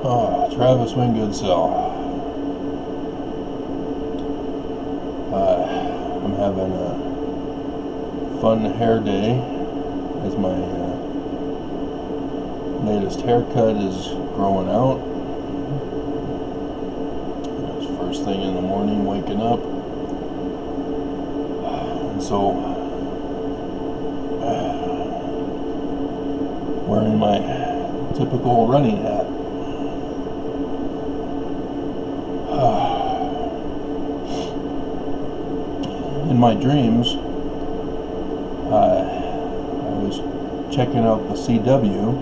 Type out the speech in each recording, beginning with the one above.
Travis Wingoodsell. I'm having a fun hair day as my latest haircut is growing out. It's first thing in the morning, waking up. And so, wearing my typical running hat. In my dreams, I was checking out the CW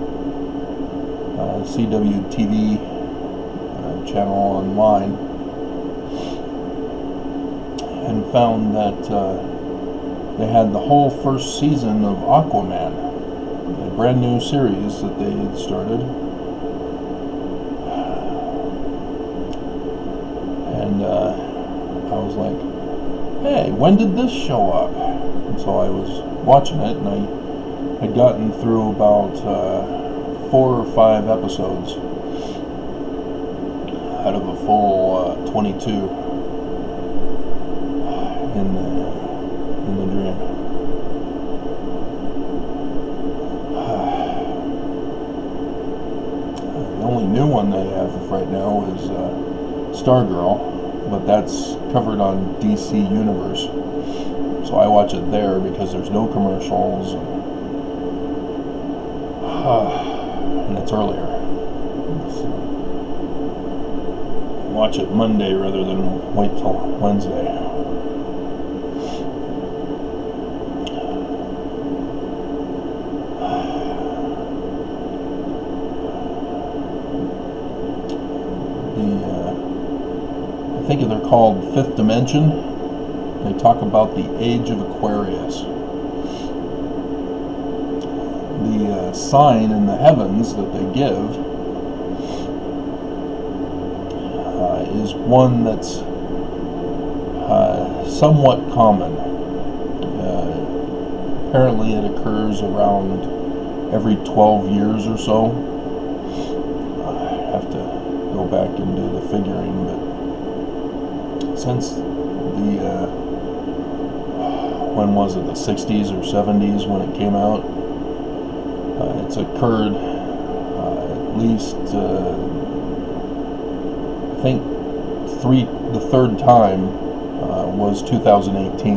TV channel online, and found that they had the whole first season of Aquaman, a brand new series that they had started. And I was like, hey, when did this show up? And so I was watching it, and I had gotten through about 4 or 5 episodes out of a full 22 in the dream. The only new one they have right now is Stargirl, but that's covered on DC Universe, so I watch it there because there's no commercials, and it's earlier. So watch it Monday rather than wait till Wednesday. I think they're called Fifth Dimension. They talk about the age of Aquarius. The sign in the heavens that they give is one that's somewhat common. Apparently it occurs around every 12 years or so. I have to go back and do the figuring, but since the when was it, the 60s or 70s when it came out, it's occurred at least I think the third time was 2018.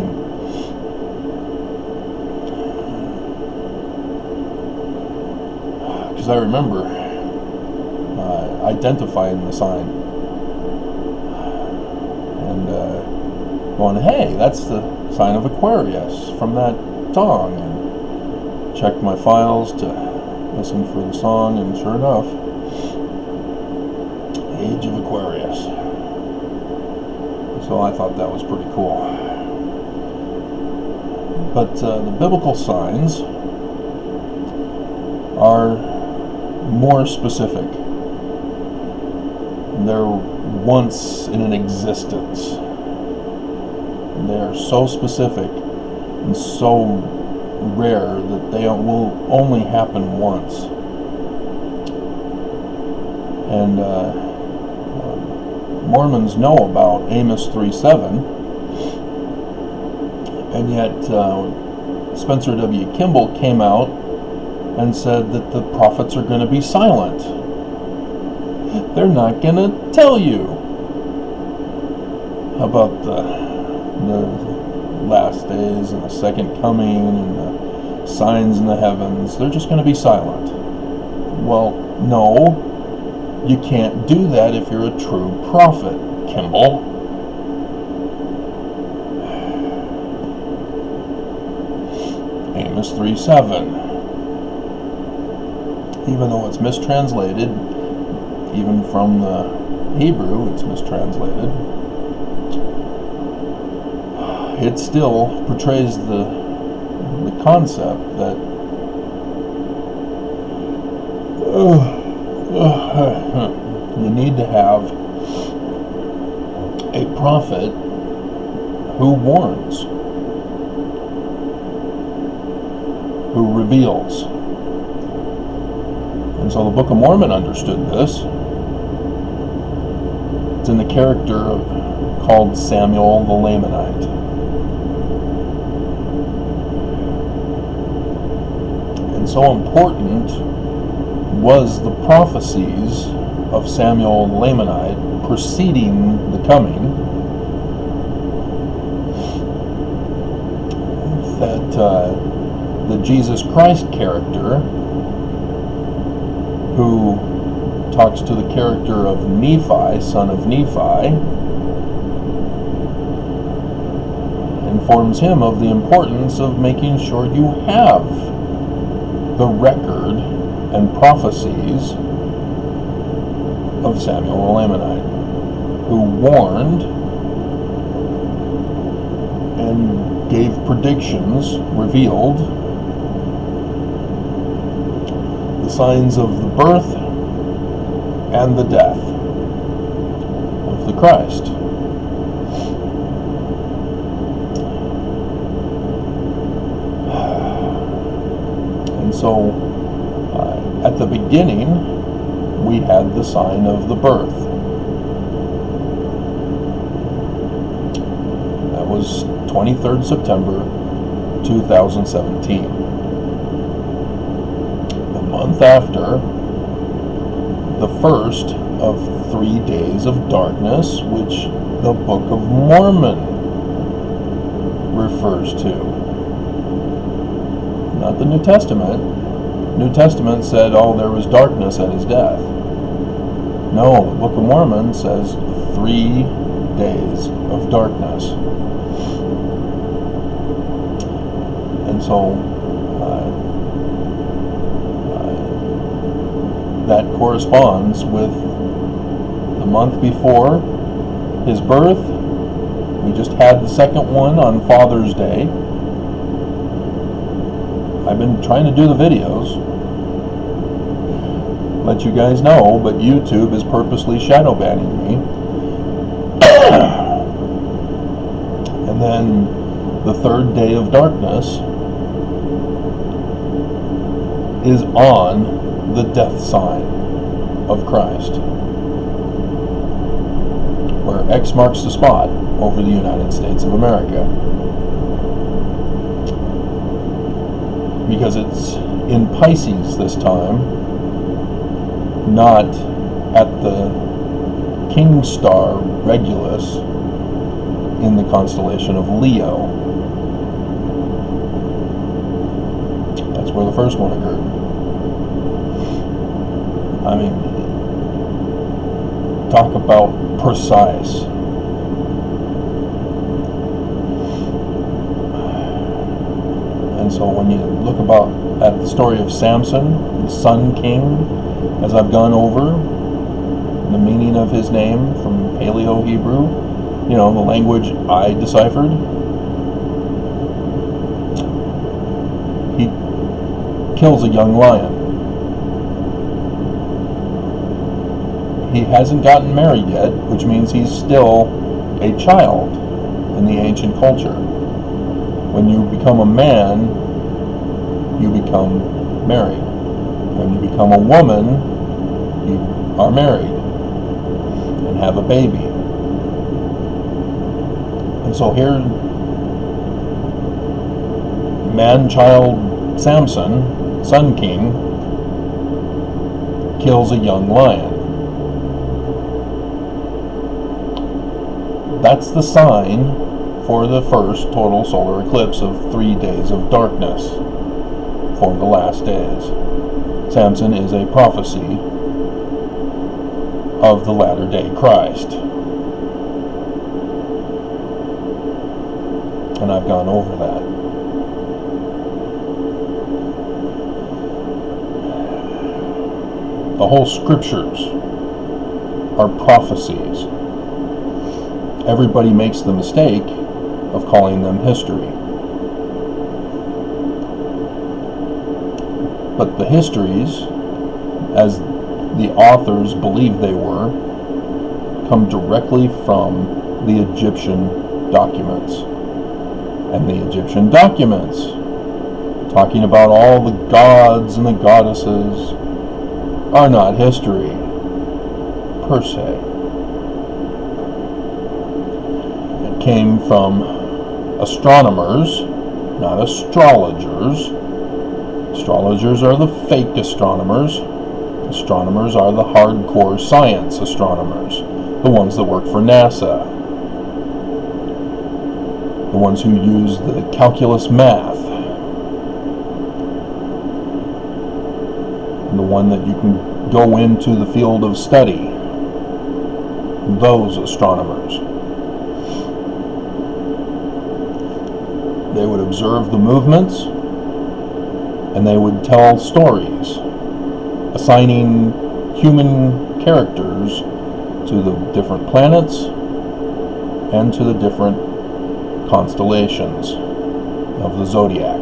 Because I remember identifying the sign and going, hey, that's the sign of Aquarius from that song, and checked my files to listen for the song, and sure enough, Age of Aquarius. So I thought that was pretty cool. But the biblical signs are more specific. They're once in an existence. They're so specific and so rare that they will only happen once. And Mormons know about Amos 3:7, and yet Spencer W. Kimball came out and said that the prophets are going to be silent. They're not going to tell you about the last days and the second coming and the signs in the heavens. They're just going to be silent. Well, no, you can't do that if you're a true prophet, Kimball. Amos 3:7. Even though it's mistranslated, even from the Hebrew it's mistranslated, it still portrays the concept that you need to have a prophet who warns, who reveals. And so the Book of Mormon understood this, It's in the character called Samuel the Lamanite. And so important was the prophecies of Samuel the Lamanite preceding the coming that the Jesus Christ character, who talks to the character of Nephi, son of Nephi, informs him of the importance of making sure you have the record and prophecies of Samuel the Lamanite, who warned and gave predictions, revealed the signs of the birth and the death of the Christ. And so, at the beginning, we had the sign of the birth. That was 23rd September 2017. The month after, the first of 3 days of darkness, which the Book of Mormon refers to. Not the New Testament. New Testament said, oh, there was darkness at his death. No, the Book of Mormon says 3 days of darkness. And so that corresponds with the month before his birth. We just had the second one on Father's Day. I've been trying to do the videos, let you guys know, but YouTube is purposely shadow banning me. And then the third day of darkness is on the death sign of Christ, where X marks the spot over the United States of America. Because it's in Pisces this time, not at the King Star Regulus in the constellation of Leo. That's where the first one occurred. I mean, talk about precise. And so when you look at the story of Samson, the Sun King, as I've gone over, the meaning of his name from Paleo-Hebrew, the language I deciphered, he kills a young lion. He hasn't gotten married yet, which means he's still a child in the ancient culture. When you become a man, you become married. When you become a woman, you are married and have a baby. And so here, man-child Samson, Sun King, kills a young lion. That's the sign for the first total solar eclipse of 3 days of darkness for the last days. Samson is a prophecy of the latter-day Christ. And I've gone over that. The whole scriptures are prophecies. Everybody makes the mistake of calling them history. But the histories, as the authors believe they were, come directly from the Egyptian documents. And the Egyptian documents, talking about all the gods and the goddesses, are not history, per se. came from astronomers, not astrologers. Astrologers are the fake astronomers. Astronomers are the hardcore science astronomers, the ones that work for NASA, the ones who use the calculus math, and the one that you can go into the field of study. Those astronomers. They would observe the movements, and they would tell stories, assigning human characters to the different planets and to the different constellations of the zodiac.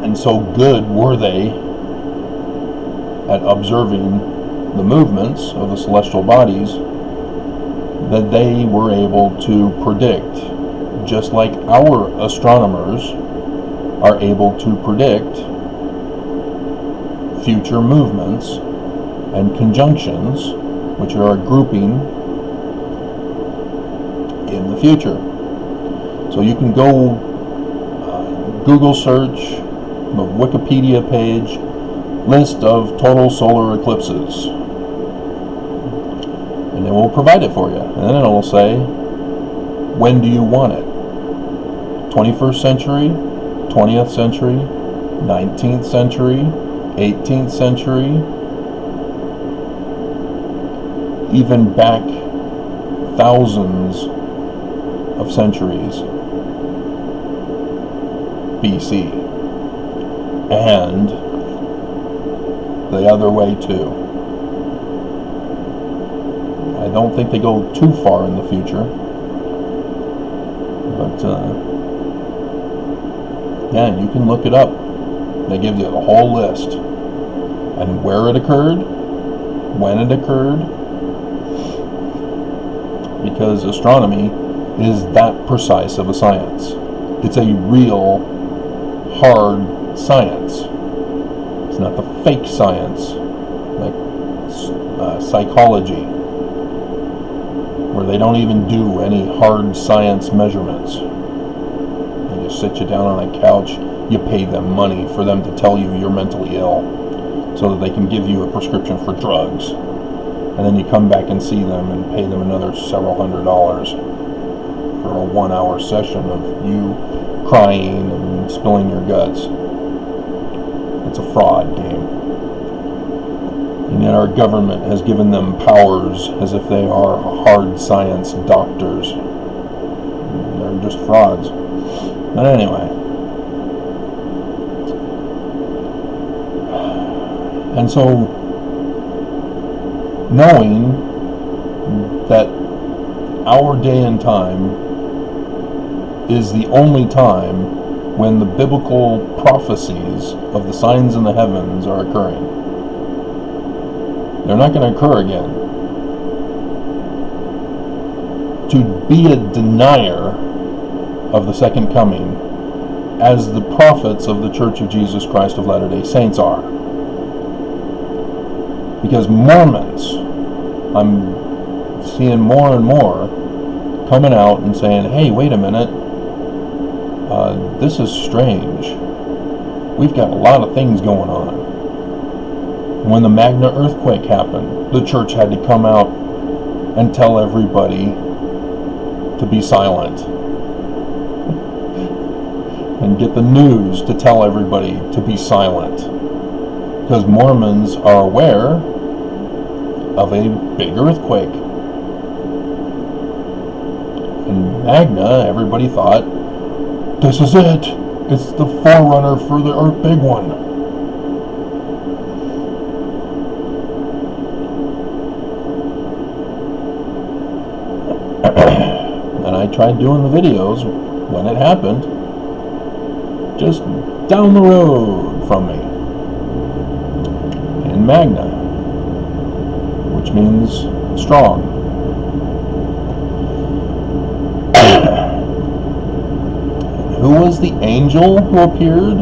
And so good were they at observing the movements of the celestial bodies that they were able to predict, just like our astronomers are able to predict future movements and conjunctions, which are a grouping in the future. So you can go Google search, the Wikipedia page, list of total solar eclipses, and it will provide it for you. And then it will say, when do you want it? 21st century, 20th century, 19th century, 18th century, even back thousands of centuries BC, and the other way too. I don't think they go too far in the future, but yeah, you can look it up. They give you the whole list and where it occurred, when it occurred, because astronomy is that precise of a science. It's a real hard science. It's not the fake science like psychology, where they don't even do any hard science measurements. They just sit you down on a couch, you pay them money for them to tell you you're mentally ill so that they can give you a prescription for drugs, and then you come back and see them and pay them another several $100s for a 1-hour session of you crying and spilling your guts. It's a fraud game. And yet our government has given them powers as if they are hard science doctors. They're just frauds. But anyway. And so, knowing that our day and time is the only time when the biblical prophecies of the signs in the heavens are occurring. They're not going to occur again. To be a denier of the second coming, as the prophets of the Church of Jesus Christ of Latter-day Saints are. Because Mormons, I'm seeing more and more coming out and saying, hey, wait a minute, this is strange. We've got a lot of things going on. When the Magna earthquake happened, the church had to come out and tell everybody to be silent. And get the news to tell everybody to be silent. Because Mormons are aware of a big earthquake. And Magna, everybody thought, this is it. It's the forerunner for the big one. And I tried doing the videos when it happened, just down the road from me, in Magna, which means strong. Who was the angel who appeared,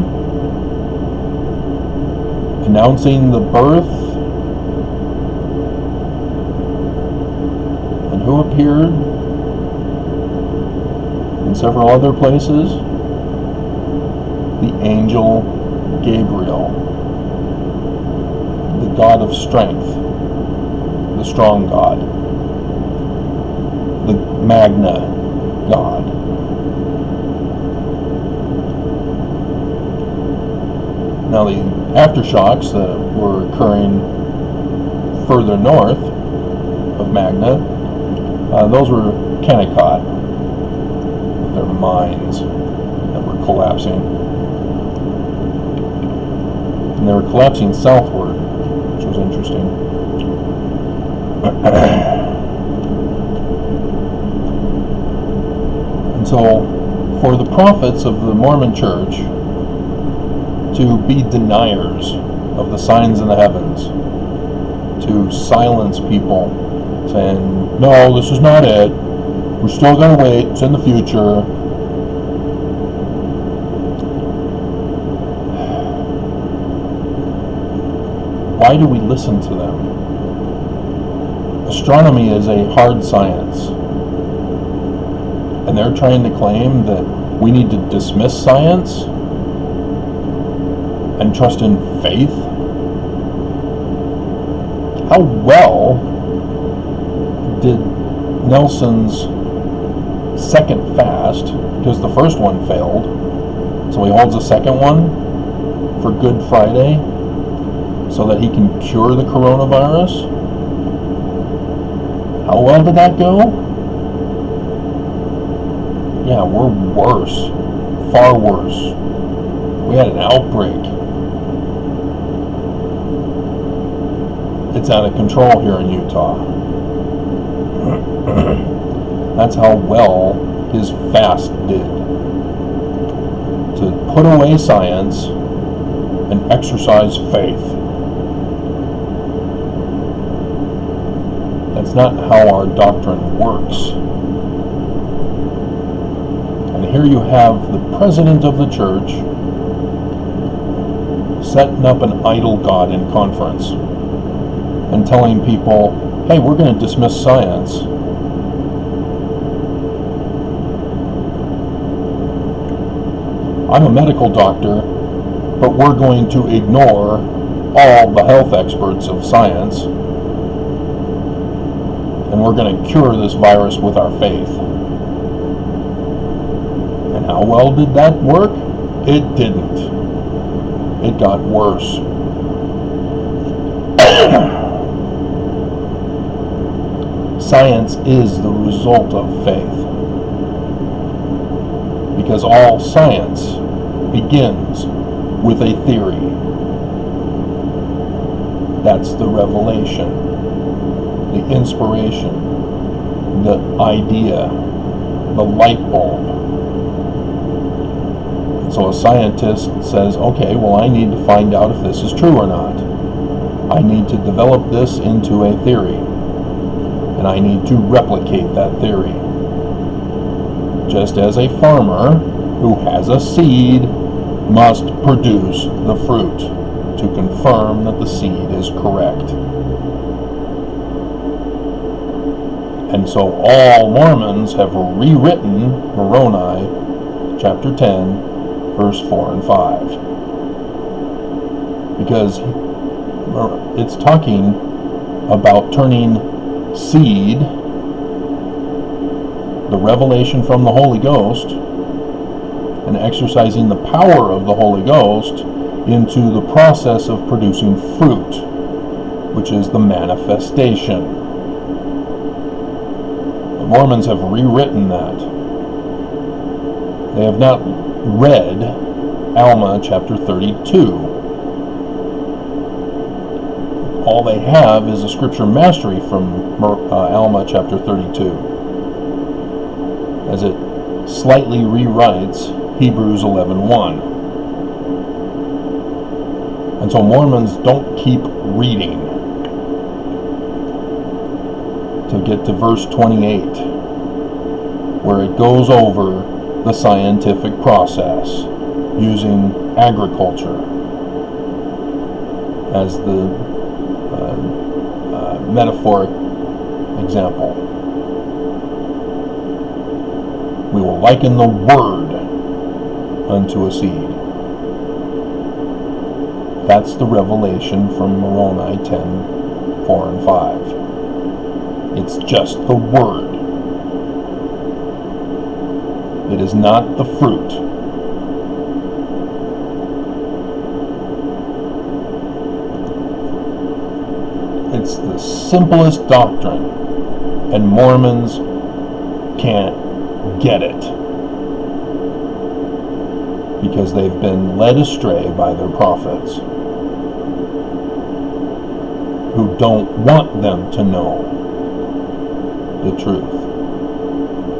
announcing the birth who appeared in several other places? The angel Gabriel, the God of strength, the strong God, the Magna God. Now the aftershocks that were occurring further north of Magna, those were Kennecott, with their mines that were collapsing. And they were collapsing southward, which was interesting. And so, for the prophets of the Mormon Church to be deniers of the signs in the heavens, to silence people saying, no, this is not it, we're still going to wait, it's in the future. Why do we listen to them? Astronomy is a hard science, and they're trying to claim that we need to dismiss science and trust in faith. How well did Nelson's second fast, because the first one failed, so he holds a second one for Good Friday so that he can cure the coronavirus? How well did that go? Yeah, we're worse. Far worse. We had an outbreak. It's out of control here in Utah. That's how well his fast did. To put away science and exercise faith. That's not how our doctrine works. And here you have the president of the church setting up an idol god in conference and telling people, hey, we're going to dismiss science. I'm a medical doctor, but we're going to ignore all the health experts of science, and we're going to cure this virus with our faith. And how well did that work? It didn't. It got worse. Science is the result of faith. Because all science begins with a theory. That's the revelation, the inspiration, the idea, the light bulb. And so a scientist says, okay, well, I need to find out if this is true or not. I need to develop this into a theory. And I need to replicate that theory. Just as a farmer who has a seed must produce the fruit to confirm that the seed is correct. And so all Mormons have rewritten Moroni chapter 10, verse 4 and 5. Because it's talking about turning seed, the revelation from the Holy Ghost, and exercising the power of the Holy Ghost into the process of producing fruit, which is the manifestation. The Mormons have rewritten that. They have not read Alma chapter 32. All they have is a scripture mastery from Alma chapter 32, as it slightly rewrites Hebrews 11:1. And so Mormons don't keep reading to get to verse 28, where it goes over the scientific process using agriculture as the metaphoric example. We will liken the word unto a seed. That's the revelation from Moroni 10:4 and 5. It's just the word. It is not the fruit. It's the simplest doctrine, and Mormons can't get it because they've been led astray by their prophets who don't want them to know the truth,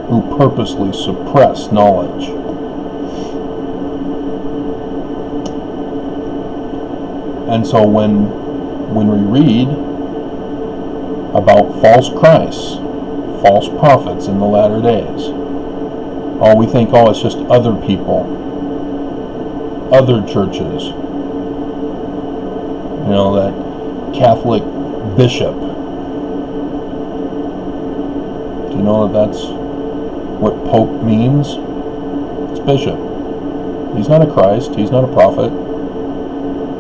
who purposely suppress knowledge. And so when we read about false Christs, false prophets in the latter days, we think, it's just other people, other churches. That Catholic bishop. Do you know that that's what Pope means? It's bishop. He's not a Christ, he's not a prophet,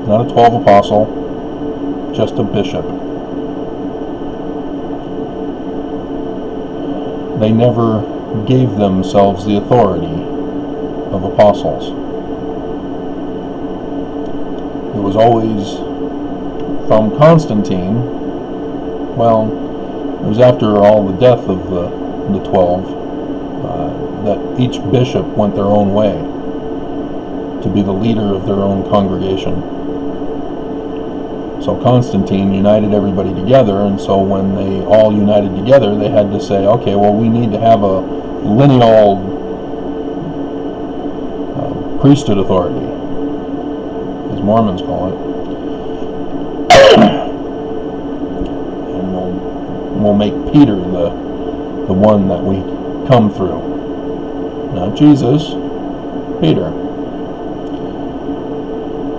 not a 12 apostle, just a bishop. They never gave themselves the authority of apostles. It was always from Constantine. Well, it was after all the death of the 12 that each bishop went their own way to be the leader of their own congregation. So Constantine united everybody together, and so when they all united together, they had to say, okay, well, we need to have a lineal priesthood authority, as Mormons call it. And we'll make Peter the one that we come through. Not Jesus, Peter.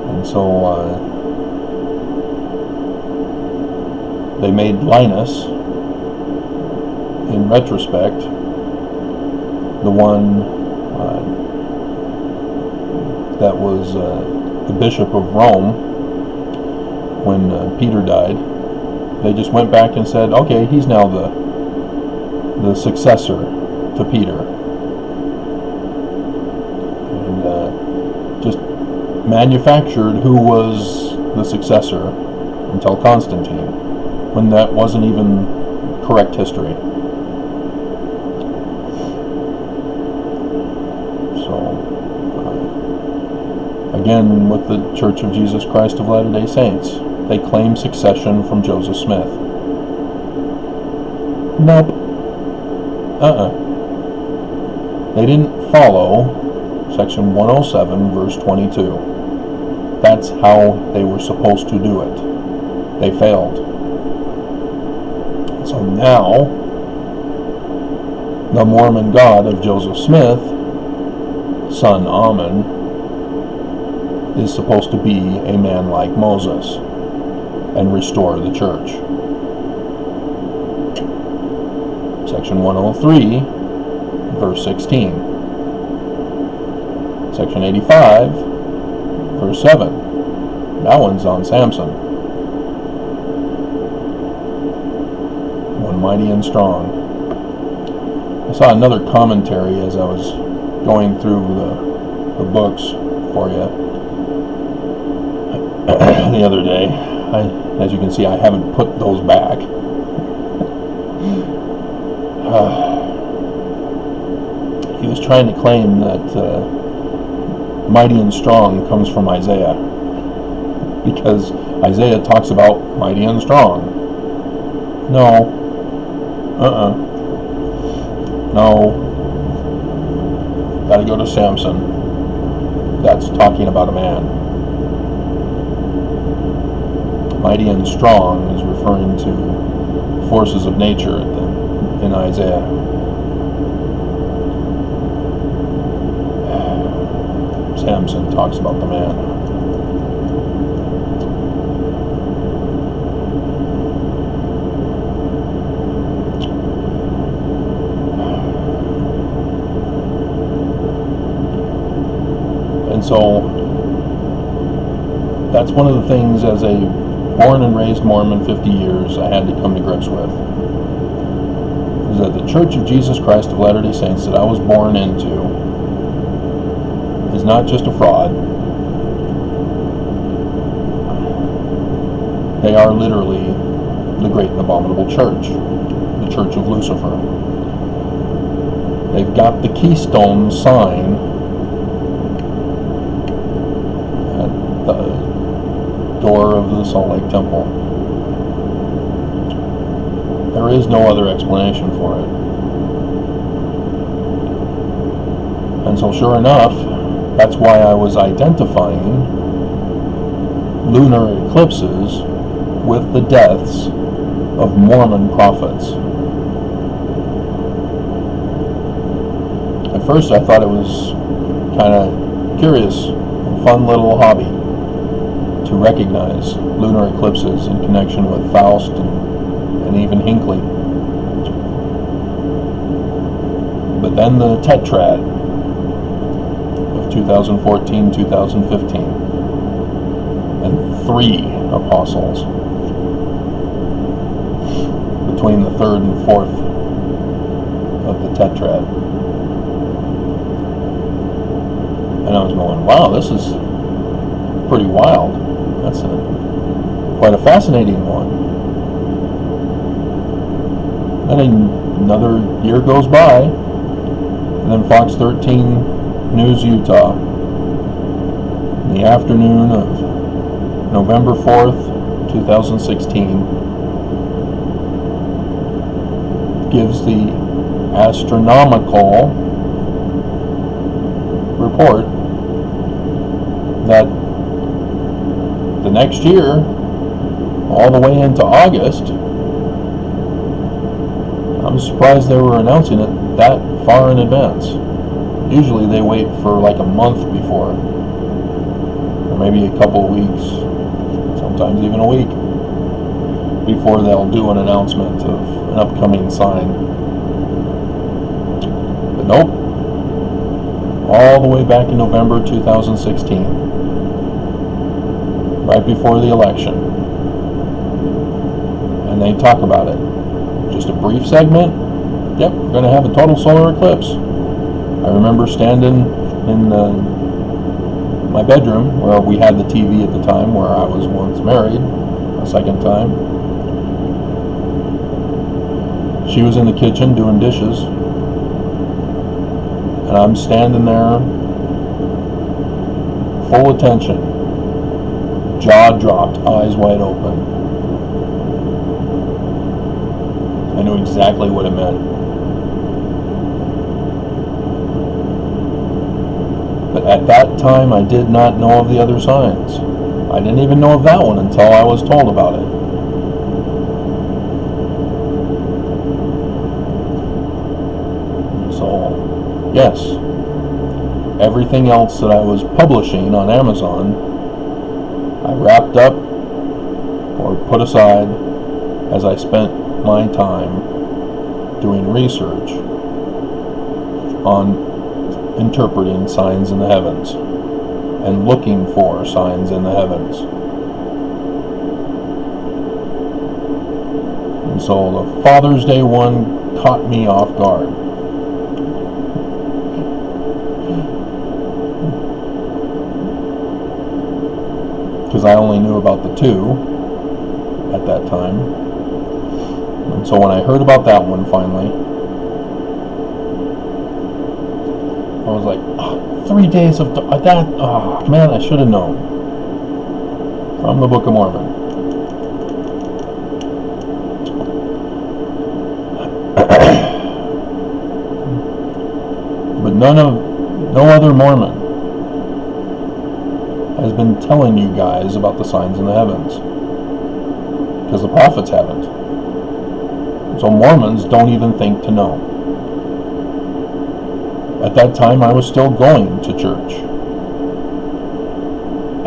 And so they made Linus, in retrospect, the one that was the Bishop of Rome when Peter died. They just went back and said, okay, he's now the successor to Peter. And just manufactured who was the successor until Constantine, when that wasn't even correct history. So, again, with the Church of Jesus Christ of Latter-day Saints, they claim succession from Joseph Smith. Nope. They didn't follow section 107, verse 22. That's how they were supposed to do it. They failed. So now, the Mormon God of Joseph Smith, son Amen, is supposed to be a man like Moses and restore the church. Section 103, verse 16. Section 85, verse 7. That one's on Samson. One mighty and strong. I saw another commentary as I was going through the books for you the other day. As you can see, I haven't put those back. He was trying to claim that mighty and strong comes from Isaiah, because Isaiah talks about mighty and strong. No. No. Gotta go to Samson. That's talking about a man. Mighty and strong is referring to forces of nature in Isaiah. Samson talks about the man. So that's one of the things, as a born and raised Mormon 50 years, I had to come to grips with. Is that the Church of Jesus Christ of Latter-day Saints that I was born into is not just a fraud. They are literally the great and abominable church, the Church of Lucifer. They've got the keystone sign at the door of the Salt Lake Temple. There is no other explanation for it. And so sure enough, that's why I was identifying lunar eclipses with the deaths of Mormon prophets. At first I thought it was kind of curious, a fun little hobby to recognize lunar eclipses in connection with Faust and even Hinckley. But then the Tetrad of 2014-2015 and 3 apostles between the 3rd and 4th of the Tetrad. And I was going, wow, this is pretty wild. That's quite a fascinating one. Then another year goes by, and then Fox 13 News Utah, in the afternoon of November 4th, 2016, gives the astronomical report that the next year, all the way into August, I'm surprised they were announcing it that far in advance. Usually they wait for like a month before, or maybe a couple of weeks, sometimes even a week, before they'll do an announcement of an upcoming sign. But nope, all the way back in November 2016, right before the election, and they talk about it. Just a brief segment. Yep, we're going to have a total solar eclipse. I remember standing in my bedroom, where we had the TV at the time, where I was once married a second time. She was in the kitchen doing dishes, and I'm standing there, full attention, jaw dropped, eyes wide open. I knew exactly what it meant. But at that time, I did not know of the other signs. I didn't even know of that one until I was told about it. So, yes, everything else that I was publishing on Amazon, I wrapped up or put aside as I spent my time doing research on interpreting signs in the heavens and looking for signs in the heavens. And so the Father's Day one caught me off guard. Because I only knew about the 2 at that time. And so when I heard about that one finally, I was like, 3 days of that, man, I should have known. From the Book of Mormon. But no other Mormon has been telling you guys about the signs in the heavens. Because the prophets haven't. So Mormons don't even think to know. At that time, I was still going to church.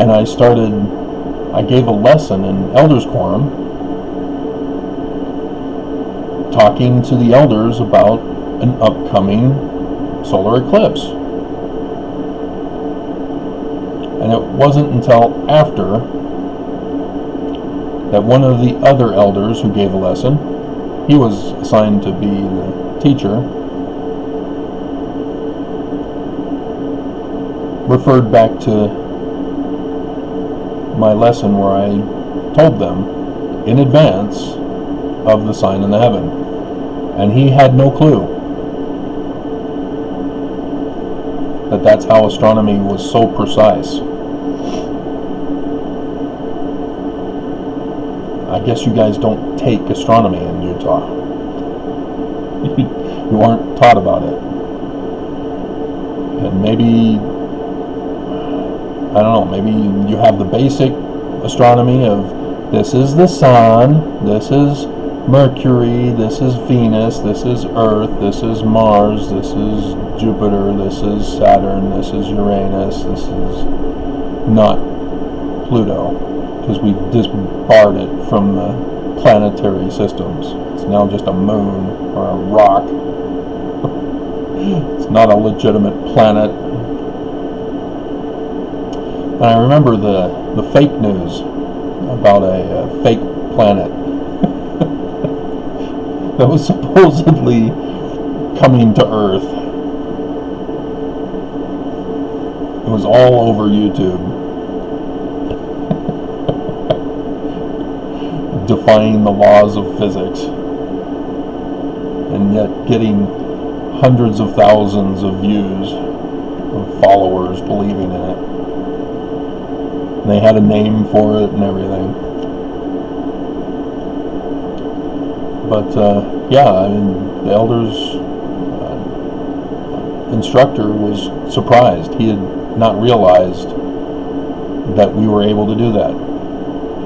And I gave a lesson in Elders Quorum, talking to the elders about an upcoming solar eclipse. And it wasn't until after that one of the other elders who gave a lesson, he was assigned to be the teacher, referred back to my lesson where I told them in advance of the sign in the heaven. And he had no clue that that's how astronomy was so precise. I guess you guys don't take astronomy in Utah. You aren't taught about it. And maybe, I don't know, maybe you have the basic astronomy of this is the sun, this is Mercury, this is Venus, this is Earth, this is Mars, this is Jupiter, this is Saturn, this is Uranus, this is not Pluto, because we've disbarred it from the planetary systems. It's now just a moon or a rock. It's not a legitimate planet. And I remember the fake news about a fake planet that was supposedly coming to Earth. It was all over YouTube. Defying the laws of physics. And yet getting hundreds of thousands of views of followers believing in it. And they had a name for it and everything. But yeah, I mean, the elder's instructor was surprised. He had not realized that we were able to do that.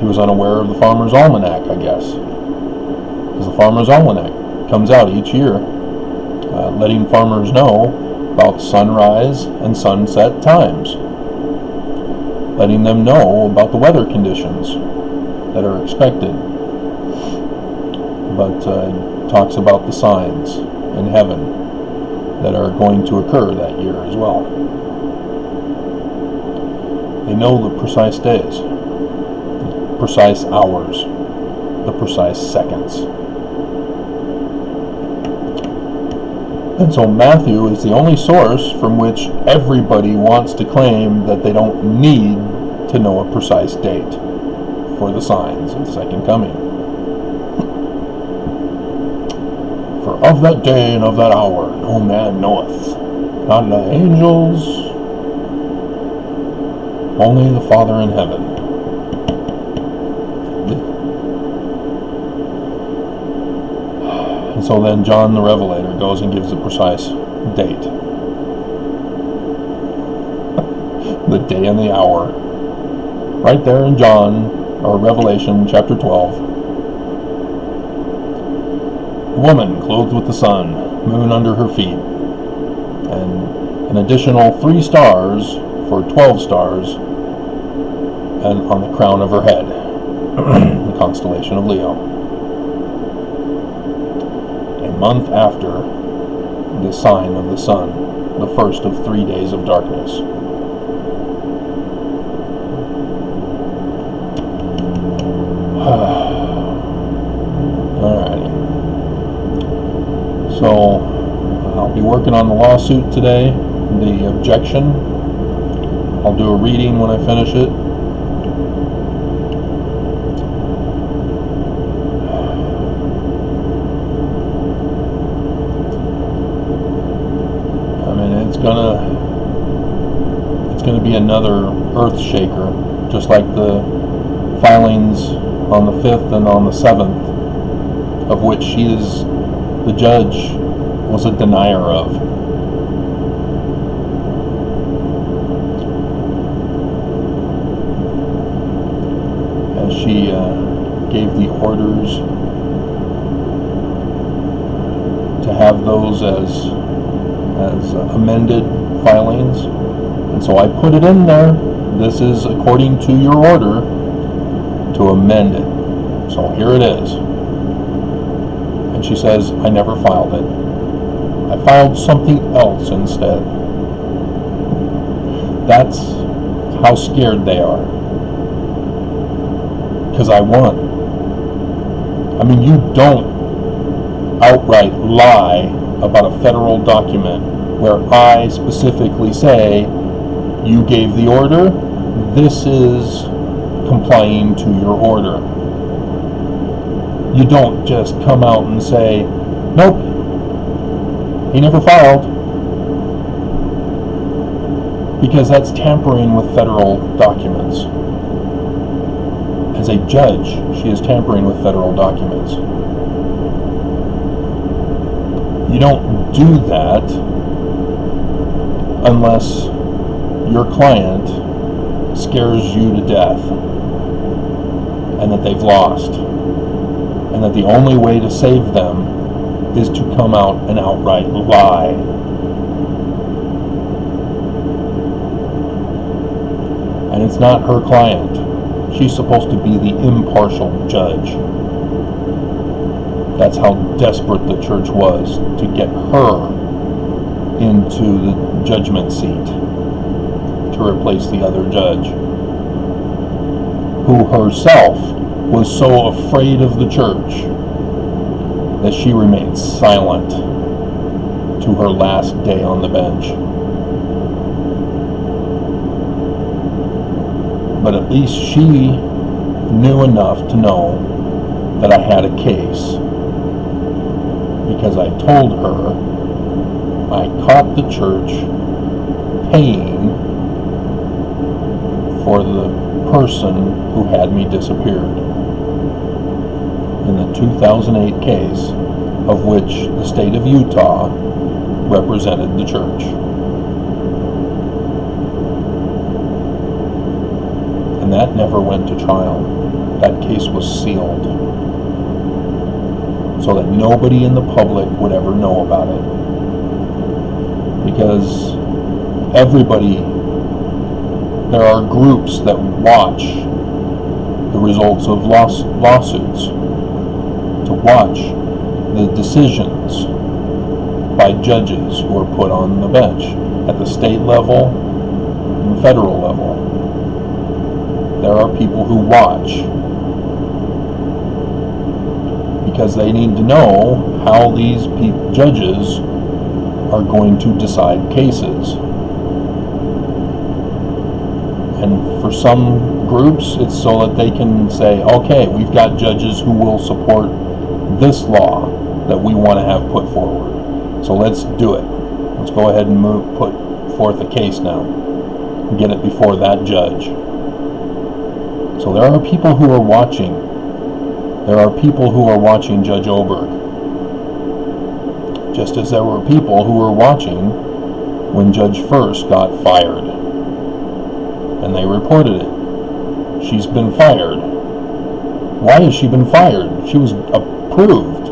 He was unaware of the Farmer's Almanac, I guess. Because the Farmer's Almanac comes out each year, letting farmers know about sunrise and sunset times, letting them know about the weather conditions that are expected. But talks about the signs in heaven that are going to occur that year as well. They know the precise days, the precise hours, the precise seconds. And so Matthew is the only source from which everybody wants to claim that they don't need to know a precise date for the signs of the second coming. For of that day and of that hour no man knoweth, not the angels, only the Father in heaven. And so then John the Revelator goes and gives a precise date. The day and the hour. Right there in John, or Revelation chapter 12. Woman clothed with the sun, moon under her feet, and an additional 3 stars for 12 stars and on the crown of her head, the constellation of Leo. A month after the sign of the sun, the first of 3 days of darkness. Alrighty. So, I'll be working on the lawsuit today, the objection. I'll do a reading when I finish it. I mean, it's gonna be another earth shaker, just like the filings on the 5th and on the 7th, of which the judge was a denier of. As she gave the orders to have those as amended filings. And so I put it in there. This is according to your order to amend it. So here it is. And she says, I never filed it. I filed something else instead. That's how scared they are. Because I won. I mean, you don't outright lie about a federal document where I specifically say, you gave the order, this is complying to your order. You don't just come out and say, nope, he never filed. Because that's tampering with federal documents. As a judge, she is tampering with federal documents. You don't do that unless your client scares you to death and that they've lost, and that the only way to save them is to come out and outright lie. And it's not her client. She's supposed to be the impartial judge. That's how desperate the church was to get her into the judgment seat to replace the other judge, who herself was so afraid of the church that she remained silent to her last day on the bench. But at least she knew enough to know that I had a case, because I told her I caught the church paying for the person who had me disappeared in the 2008 case, of which the state of Utah represented the church. And that never went to trial. That case was sealed so that nobody in the public would ever know about it. Because everybody, there are groups that watch the results of lawsuits, to watch the decisions by judges who are put on the bench at the state level and the federal level. There are people who watch because they need to know how these judges are going to decide cases. And for some groups, it's so that they can say, okay, we've got judges who will support this law that we want to have put forward. So let's do it. Let's go ahead and put forth a case now and get it before that judge. So there are people who are watching. There are people who are watching Judge Oberg. Just as there were people who were watching when Judge First got fired. And they reported it. She's been fired. Why has she been fired? She was approved.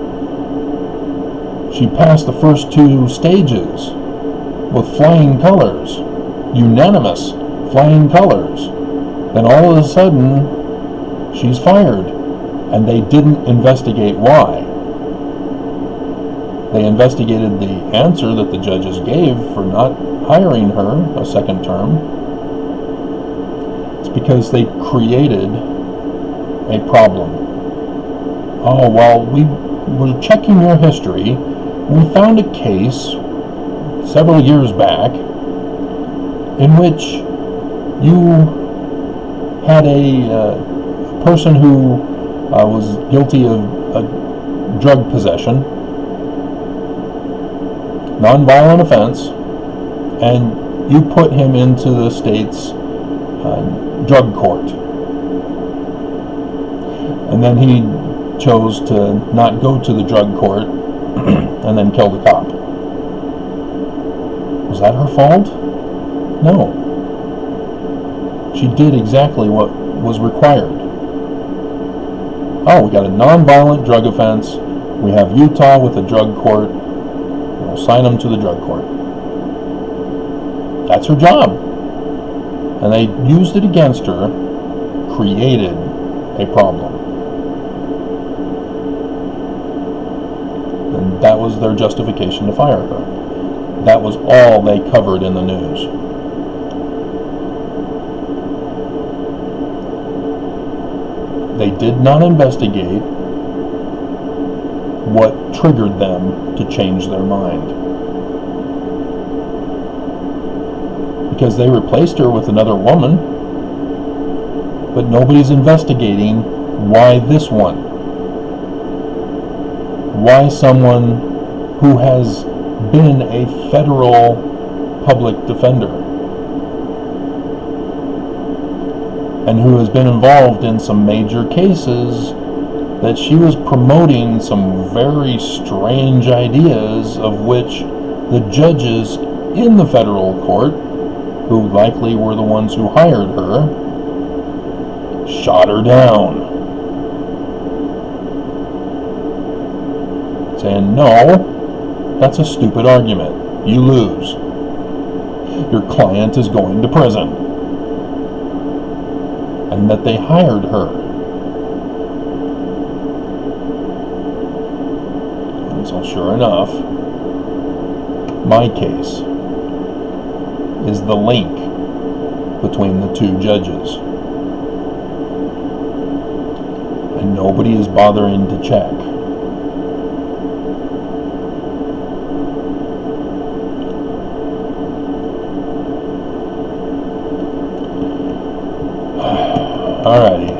She passed the first 2 stages with flying colors. Unanimous flying colors. Then all of a sudden, she's fired. And they didn't investigate why. They investigated the answer that the judges gave for not hiring her a second term. It's because they created a problem. Oh, well, we were checking your history. We found a case several years back in which you had a person who was guilty of drug possession, non-violent offense, and you put him into the state's drug court. And then he chose to not go to the drug court and then kill the cop. Was that her fault? No. She did exactly what was required. Oh, we got a non-violent drug offense. We have Utah with a drug court. We'll sign them to the drug court. That's her job. And they used it against her, created a problem. And that was their justification to fire her. That was all they covered in the news. They did not investigate what triggered them to change their mind. Because they replaced her with another woman, but nobody's investigating why this one. Why someone who has been a federal public defender and who has been involved in some major cases, that she was promoting some very strange ideas of which the judges in the federal court, who likely were the ones who hired her, shot her down, saying, no, that's a stupid argument. You lose. Your client is going to prison. And that they hired her. And so sure enough, my case is the link between the two judges. And nobody is bothering to check. Alrighty.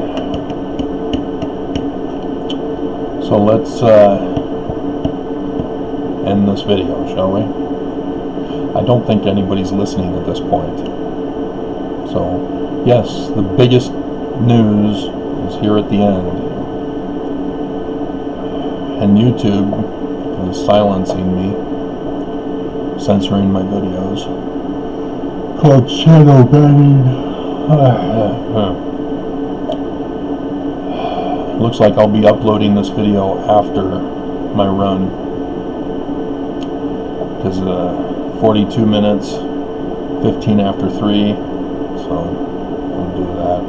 So let's end this video, shall we? I don't think anybody's listening at this point. So, yes, the biggest news is here at the end. And YouTube is silencing me, censoring my videos. Called shadow banning. Looks like I'll be uploading this video after my run, because 42 minutes, 15 after 3, so I'll do that.